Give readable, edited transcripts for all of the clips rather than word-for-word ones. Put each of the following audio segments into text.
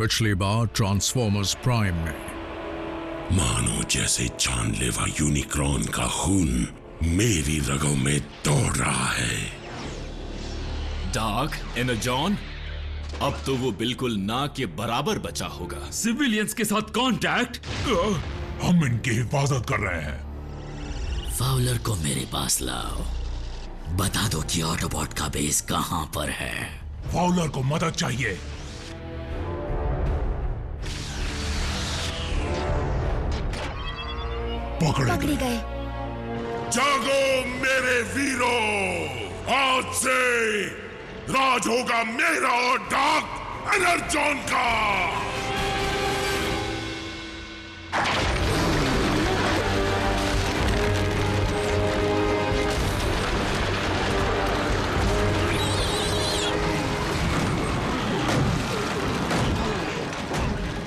पिछली बार transformers prime में। मानो जैसे जानलेवा यूनिक्रॉन का खून मेरी रगों में दौड़ रहा है। डार्क एनर्जॉन, अब तो वो बिल्कुल ना के बराबर बचा होगा। सिविलियंस के साथ कांटेक्ट। हम इनकी हिफाजत कर रहे हैं। फाउलर को मेरे पास लाओ, बता दो कि ऑटोबॉट का बेस कहां पर है। फाउलर को मदद चाहिए। पकड़े गए। जागो मेरे वीरों, आज से राज होगा मेरा और डार्क एनर्जॉन का।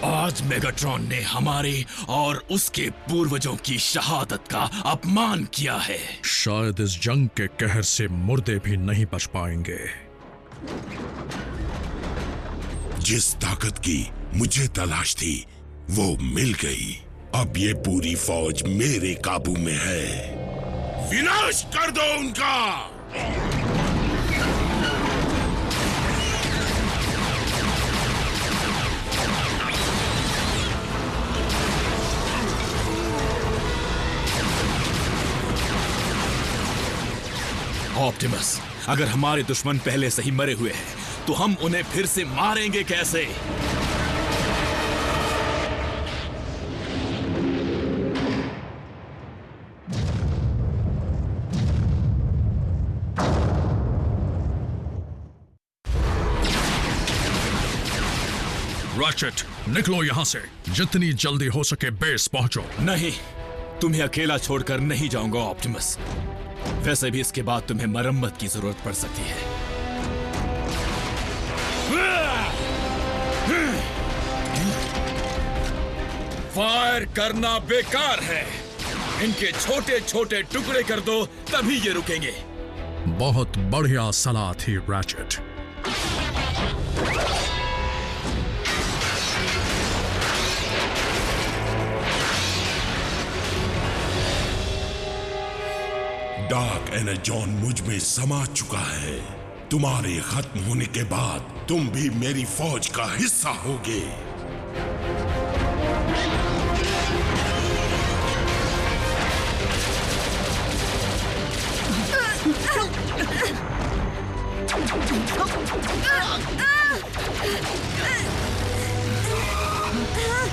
आज मेगाट्रॉन ने हमारे और उसके पूर्वजों की शहादत का अपमान किया है। शायद इस जंग के कहर से मुर्दे भी नहीं बच पाएंगे। जिस ताकत की मुझे तलाश थी वो मिल गई। अब ये पूरी फौज मेरे काबू में है। विनाश कर दो उनका। ऑप्टिमस, अगर हमारे दुश्मन पहले से ही मरे हुए हैं तो हम उन्हें फिर से मारेंगे कैसे? रैचेट, निकलो यहां से। जितनी जल्दी हो सके बेस पहुंचो। नहीं, तुम्हें अकेला छोड़कर नहीं जाऊंगा ऑप्टिमस। वैसे भी इसके बाद तुम्हें मरम्मत की जरूरत पड़ सकती है। फायर करना बेकार है। इनके छोटे छोटे टुकड़े कर दो, तभी ये रुकेंगे। बहुत बढ़िया सलाह थी रैचेट। डार्क एनर्जॉन मुझ में समा चुका है। तुम्हारे खत्म होने के बाद तुम भी मेरी फौज का हिस्सा होगे।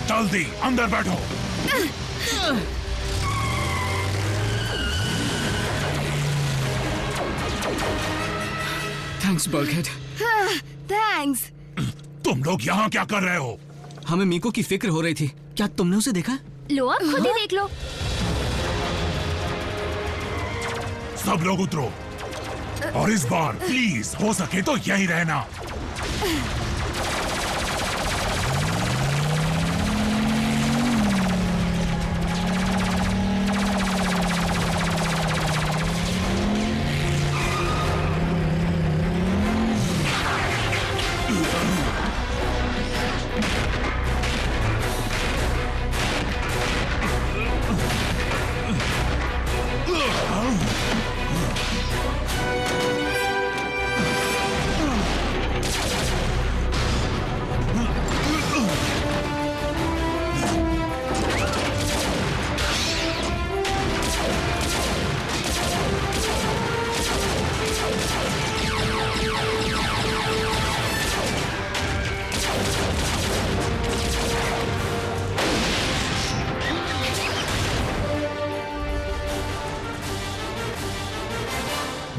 जल्दी अंदर बैठो। Thanks bulkhead. थैंक्स। तुम लोग यहाँ क्या कर रहे हो? हमें मीको की फिक्र हो रही थी। क्या तुमने उसे देखा? लो, आप खुद ही देख लो। सब लोग उतरो और इस बार प्लीज हो सके तो यहीं रहना।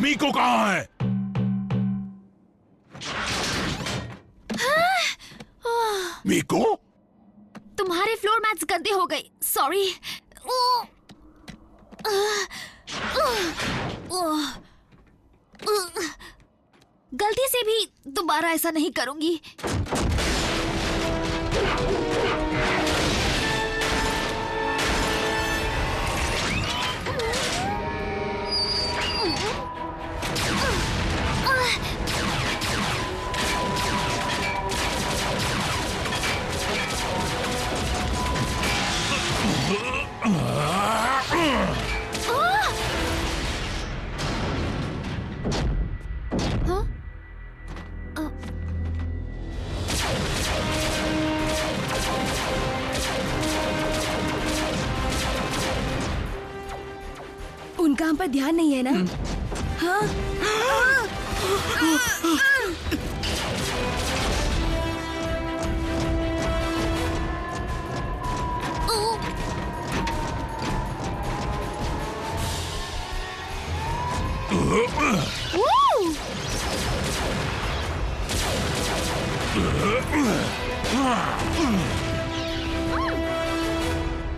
मीको कहाँ है? मीको? तुम्हारे फ्लोर मैट्स गंदे हो गए। सॉरी। गलती से भी दोबारा ऐसा नहीं करूंगी। काम पर ध्यान नहीं है ना? हाँ?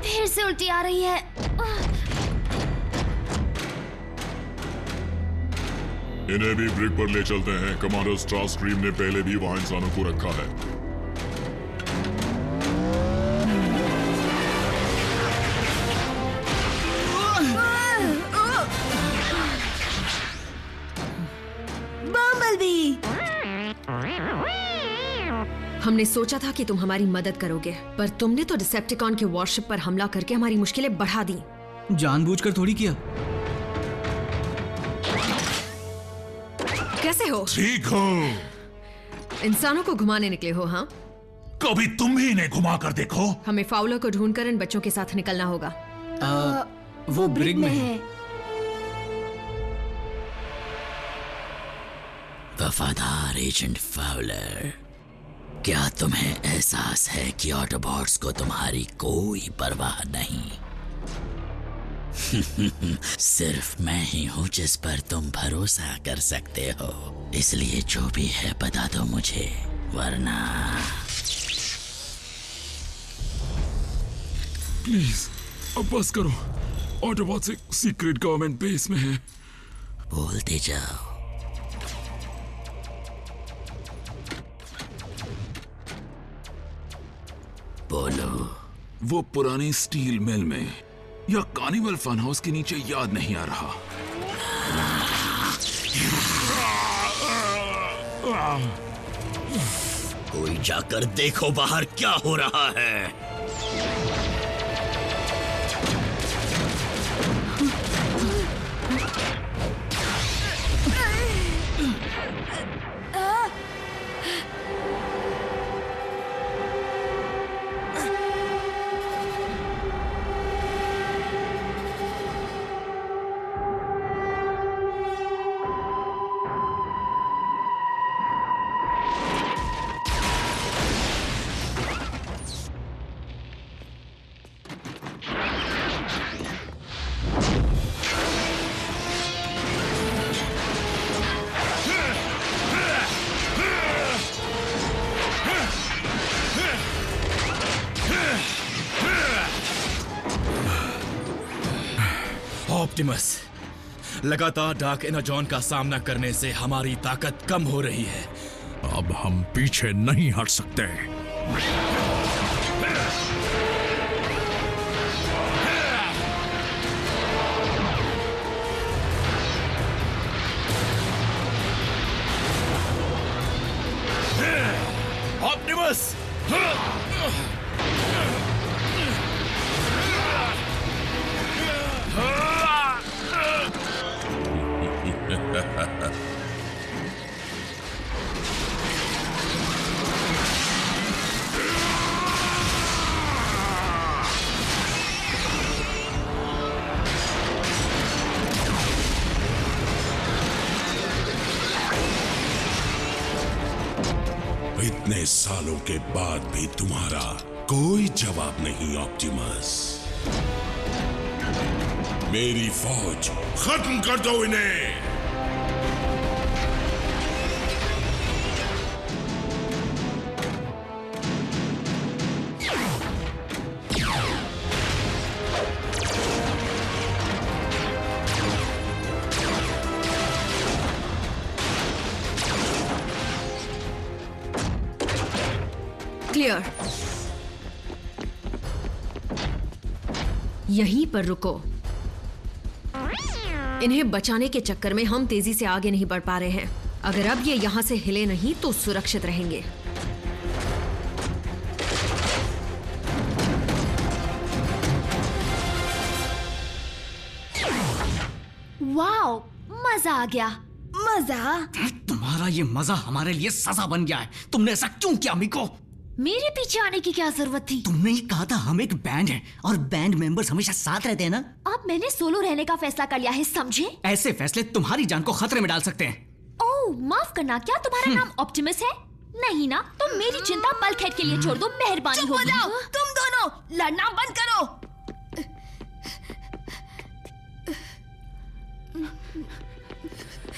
फिर से उल्टी आ रही है। इन्हें भी ब्रिग पर ले चलते हैं। कमांडर स्टारस्क्रीम ने पहले भी वहां इंसानों को रखा है। हमने सोचा था कि तुम हमारी मदद करोगे, पर तुमने तो डिसेप्टिकॉन के वॉरशिप पर हमला करके हमारी मुश्किलें बढ़ा दी। जानबूझकर थोड़ी किया। कैसे हो? ठीक हो। इंसानों को घुमाने निकले हो? हाँ, कभी तुम ही इन्हें घुमा कर देखो। हमें फाउलर को ढूंढकर इन बच्चों के साथ निकलना होगा। वो ब्रिग में है। वफादार एजेंट फाउलर, क्या तुम्हें एहसास है कि ऑटोबॉट्स को तुम्हारी कोई परवाह नहीं? सिर्फ मैं ही हूं जिस पर तुम भरोसा कर सकते हो, इसलिए जो भी है बता दो मुझे, वरना प्लीज अब बस करो। ऑटोबॉट्स एक सीक्रेट गवर्नमेंट बेस में है। बोलते जाओ। बोलो। वो पुरानी स्टील मिल में या कार्निवल फन हाउस के नीचे, याद नहीं आ रहा। कोई जाकर देखो बाहर क्या हो रहा है। ऑप्टिमस, लगातार डार्क एनर्जॉन का सामना करने से हमारी ताकत कम हो रही है। अब हम पीछे नहीं हट सकते। ऑप्टिमस! इतने सालों के बाद भी तुम्हारा कोई जवाब नहीं ऑप्टिमस। मेरी फौज खत्म कर दो इन्हें। क्लियर। यहीं पर रुको। इन्हें बचाने के चक्कर में हम तेजी से आगे नहीं बढ़ पा रहे हैं। अगर अब ये यहां से हिले नहीं तो सुरक्षित रहेंगे। वाओ, मजा आ गया। मजा? तुम्हारा ये मजा हमारे लिए सजा बन गया है। तुमने ऐसा क्यों किया मिको? मेरे पीछे आने की क्या जरूरत थी? तुमने ही कहा था हम एक बैंड है और बैंड मेंबर्स हमेशा साथ रहते हैं ना। अब मैंने सोलो रहने का फैसला कर लिया है, समझे? ऐसे फैसले तुम्हारी जान को खतरे में डाल सकते हैं। ओह, माफ करना, क्या तुम्हारा नाम ऑप्टिमस है? नहीं ना, तुम मेरी चिंता बल्कहेड के लिए छोड़ दो, मेहरबानी होगी। चुप हो जाओ, तुम दोनों लड़ना बंद करो।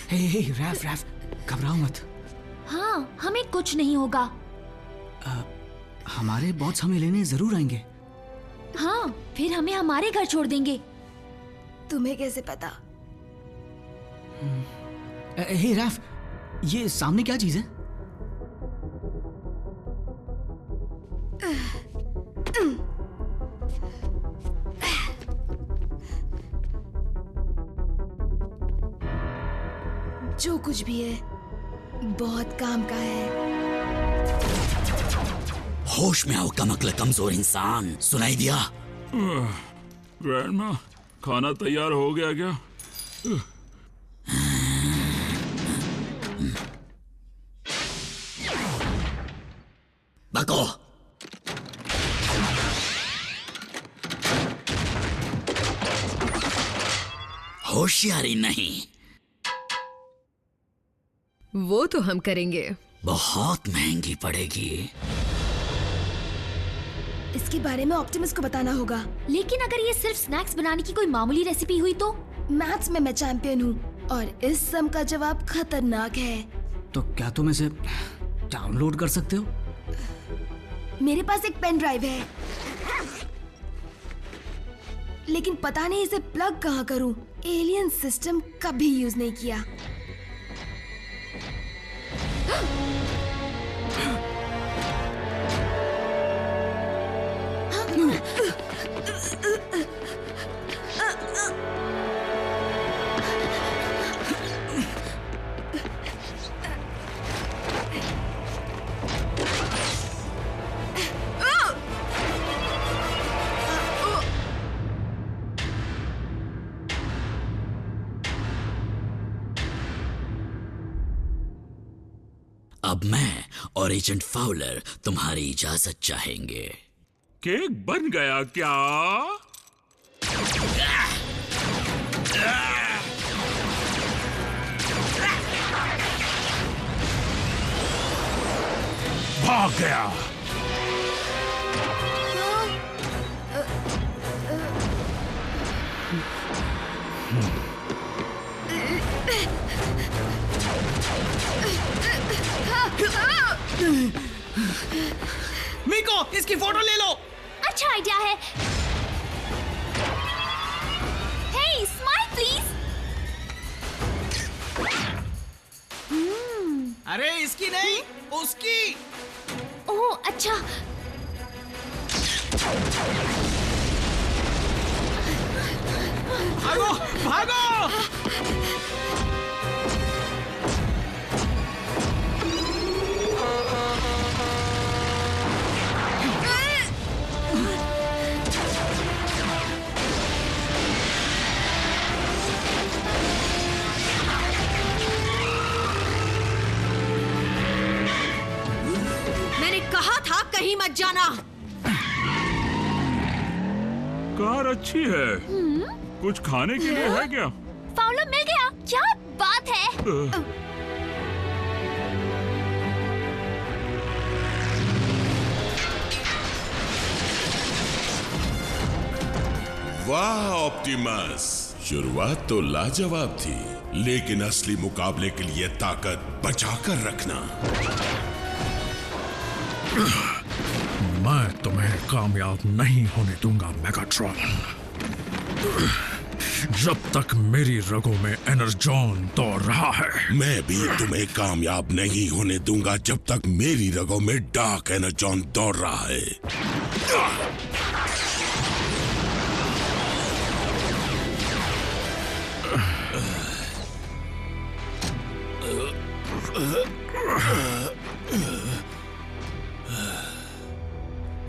हे रैफ, घबराओ मत। हाँ, हमें कुछ नहीं होगा। हमारे बॉस हमें लेने जरूर आएंगे। हाँ, फिर हमें हमारे घर छोड़ देंगे। तुम्हें कैसे पता? हे रैफ, ये सामने क्या चीज है? जो कुछ भी है बहुत काम का है। होश में आओ कमकल कमजोर इंसान, सुनाई दिया? ग्रैंडमा, खाना तैयार हो गया क्या? बको। होशियारी नहीं, वो तो हम करेंगे। बहुत महंगी पड़ेगी। इसके बारे में ऑप्टिमस को बताना होगा। लेकिन अगर ये सिर्फ स्नैक्स बनाने की कोई मामूली रेसिपी हुई तो? मैथ्स में मैं चैंपियन हूँ और इस सम का जवाब खतरनाक है। तो क्या तुम इसे डाउनलोड कर सकते हो? मेरे पास एक पेन ड्राइव है, लेकिन पता नहीं इसे प्लग कहाँ करूँ। एलियन सिस्टम कभी यूज नहीं किया। अब मैं और एजेंट फाउलर तुम्हारी इजाजत चाहेंगे। केक बन गया क्या? भाग गया। मीको, इसकी फोटो ले लो। अच्छा आइडिया है। हे, स्माइल प्लीज। अरे इसकी नहीं, उसकी। ओह अच्छा। भागो भागो। मैंने कहा था कहीं मत जाना। कार अच्छी है। कुछ खाने के लिए है क्या? फाउलर मिल गया, क्या बात है। वाह ऑप्टिमस, शुरुआत तो लाजवाब थी, लेकिन असली मुकाबले के लिए ताकत बचाकर रखना। मैं तुम्हें कामयाब नहीं होने दूंगा मेगाट्रॉन। जब तक मेरी रगों में एनर्जॉन दौड़ रहा है। मैं भी तुम्हें कामयाब नहीं होने दूंगा जब तक मेरी रगों में डार्क एनर्जॉन दौड़ रहा है।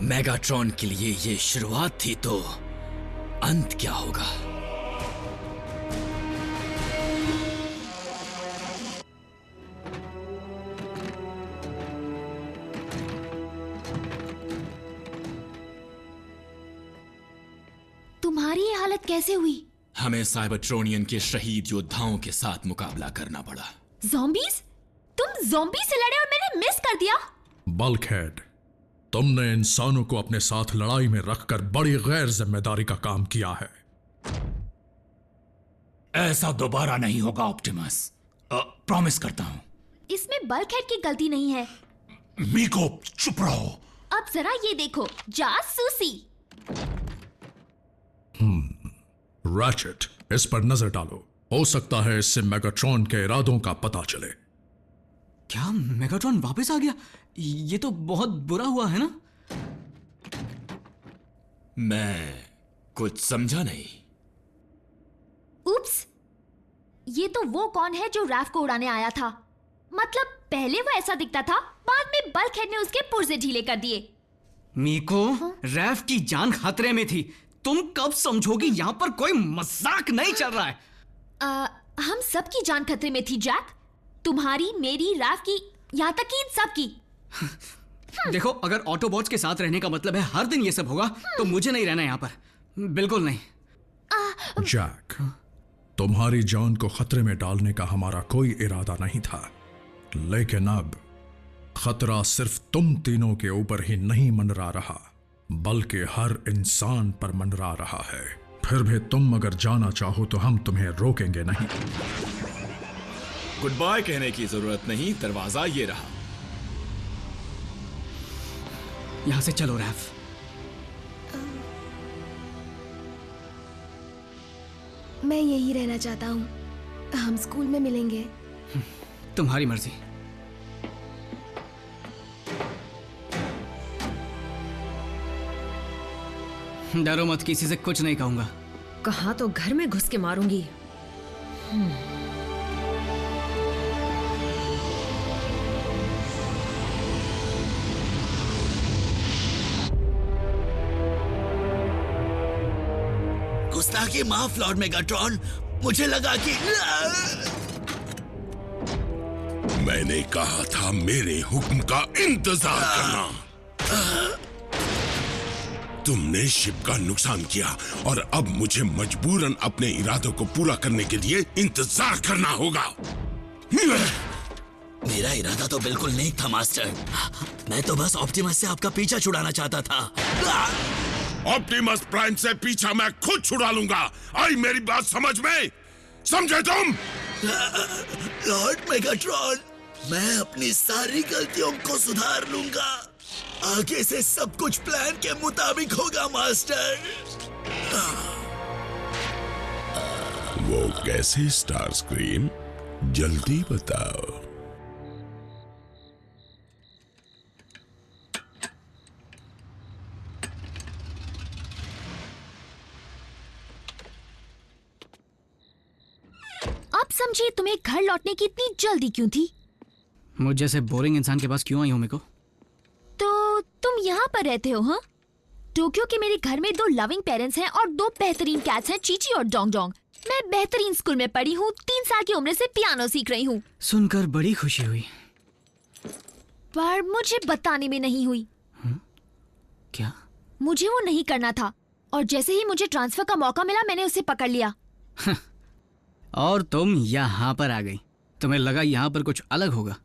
मेगाट्रॉन के लिए ये शुरुआत थी तो अंत क्या होगा? तुम्हारी ये हालत कैसे हुई? हमें साइबरट्रोनियन के शहीद योद्धाओं के साथ मुकाबला करना पड़ा। ज़ॉम्बीज़? तुम ज़ॉम्बी से लड़े और मैंने मिस कर दिया? बल्कहेड, तुमने इंसानों को अपने साथ लड़ाई में रखकर बड़ी गैर जिम्मेदारी का काम किया है। ऐसा दोबारा नहीं होगा ऑप्टिमस, प्रॉमिस करता हूं। इसमें बल्कहेड की गलती नहीं है। मीको चुप रहो। अब जरा ये देखो, जासूसी। रैचेट, इस पर नजर डालो। हो सकता है इससे मेगाट्रॉन के इरादों का पता चले। क्या मेगाट्रॉन वापस आ गया? ये तो बहुत बुरा हुआ है ना? मैं कुछ समझा नहीं। उप्स, ये तो वो कौन है जो रैफ को उड़ाने आया था? मतलब पहले वो ऐसा दिखता था, बाद में बल्कहेड ने उसके पुर्जे ढीले कर दिए। मीको, रैफ की जान खतरे में थी। तुम कब समझोगी यहाँ पर कोई मजाक नहीं चल रहा है? हम सबकी जान खतरे में थी जैक। तुम्हारी, मेरी, रैफ की, यहाँ तक कि इन सब की। देखो, अगर ऑटोबॉट्स के साथ रहने का मतलब है हर दिन ये सब होगा, तो मुझे नहीं रहना यहाँ पर। बिल्कुल नहीं। जैक, तुम्हारी जान को खतरे में डालने का हमारा कोई इरादा नहीं था, लेकिन अब खतरा सिर्फ तुम तीनों के ऊपर ही नहीं मंडरा रहा, बल्कि हर इंसान पर मंडरा रहा है। फिर भी तुम अगर जाना चाहो तो हम तुम्हें रोकेंगे नहीं। गुड बाय कहने की जरूरत नहीं, दरवाजा ये रहा। यहां से चलो रैफ। मैं यही रहना चाहता हूँ। हम स्कूल में मिलेंगे। तुम्हारी मर्जी। डरो मत, किसी से कुछ नहीं कहूंगा। कहा तो घर में घुस के मारूंगी। गुस्ताखी माफ लॉर्ड मेगाट्रॉन, मुझे लगा कि मैंने कहा था मेरे हुक्म का इंतजार करना। तुमने शिप का नुकसान किया और अब मुझे मजबूरन अपने इरादों को पूरा करने के लिए इंतजार करना होगा। मेरा इरादा तो बिल्कुल नहीं था मास्टर। मैं तो बस ऑप्टिमस से आपका पीछा छुड़ाना चाहता था। ऑप्टिमस प्राइम से पीछा मैं खुद छुड़ा लूंगा। आई मेरी बात समझ में? समझे तुम? लॉर्ड मेगाट्रॉन, मैं अपनी सारी गलतियों को सुधार लूंगा। आगे से सब कुछ प्लान के मुताबिक होगा मास्टर। वो कैसे स्टार स्क्रीन? जल्दी बताओ। अब समझिए तुम्हें घर लौटने की इतनी जल्दी क्यों थी? मुझ जैसे बोरिंग इंसान के पास क्यों आई हो मेको? तो तुम यहाँ पर रहते हो? हाँ, टोक्यो के मेरे घर में 2 लविंग पेरेंट्स हैं और 2 बेहतरीन कैट्स हैं, चीची और डोंग डोंग। मैं बेहतरीन स्कूल में पढ़ी हूँ, 3 साल की उम्र से पियानो सीख रही हूँ। सुनकर बड़ी खुशी हुई। पर मुझे बताने में नहीं हुई। क्या? मुझे वो नहीं करना था, और जैसे ही मुझे ट्रांसफर का मौका मिला मैंने उसे पकड़ लिया। और तुम यहाँ पर आ गई। तुम्हें लगा यहाँ पर कुछ अलग होगा?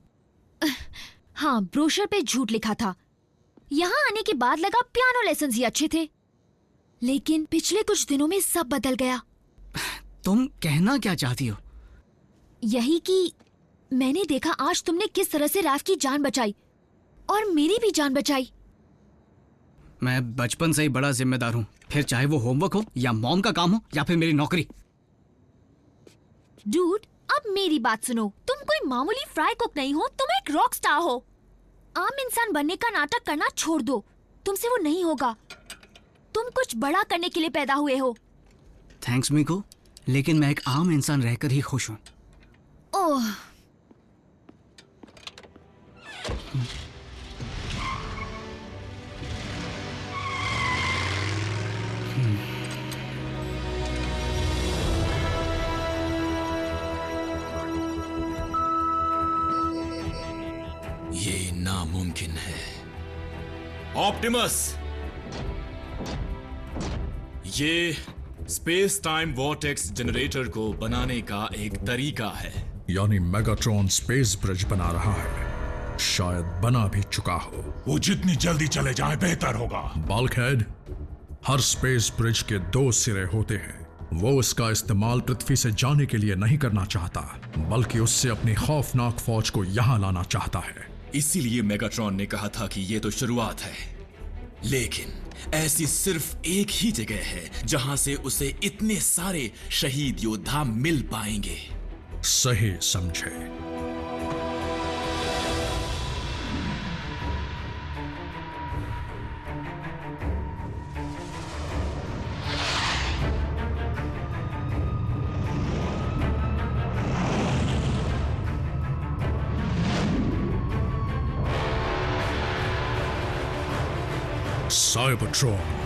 हाँ, ब्रोशर पे झूठ लिखा था। यहाँ आने के बाद लगा पियानो लेसन्स ही अच्छे थे, लेकिन पिछले कुछ दिनों में सब बदल गया। तुम कहना क्या चाहती हो? यही कि मैंने देखा आज तुमने किस तरह से रैफ की जान बचाई और मेरी भी जान बचाई। मैं बचपन से ही बड़ा जिम्मेदार हूँ, फिर चाहे वो होमवर्क हो या मॉम का काम हो या फिर मेरी नौकरी। डूड, अब मेरी बात सुनो। तुम कोई मामूली फ्राई कुक नहीं हो, तुम एक रॉक स्टार हो। आम इंसान बनने का नाटक करना छोड़ दो, तुमसे वो नहीं होगा। तुम कुछ बड़ा करने के लिए पैदा हुए हो। थैंक्स मीको, लेकिन मैं एक आम इंसान रहकर ही खुश हूँ। ओह, ये नामुमकिन है। ऑप्टिमस, ये स्पेस टाइम वॉर्टेक्स जनरेटर को बनाने का एक तरीका है। यानी मेगाट्रॉन स्पेस ब्रिज बना रहा है, शायद बना भी चुका हो। वो जितनी जल्दी चले जाए बेहतर होगा। बल्कहेड, हर स्पेस ब्रिज के 2 सिरे होते हैं। वो इसका इस्तेमाल पृथ्वी से जाने के लिए नहीं करना चाहता, बल्कि उससे अपनी खौफनाक फौज को यहां लाना चाहता है। इसीलिए मेगाट्रॉन ने कहा था कि ये तो शुरुआत है, लेकिन ऐसी सिर्फ एक ही जगह है जहां से उसे इतने सारे शहीद योद्धा मिल पाएंगे। सही समझे। Cybertron.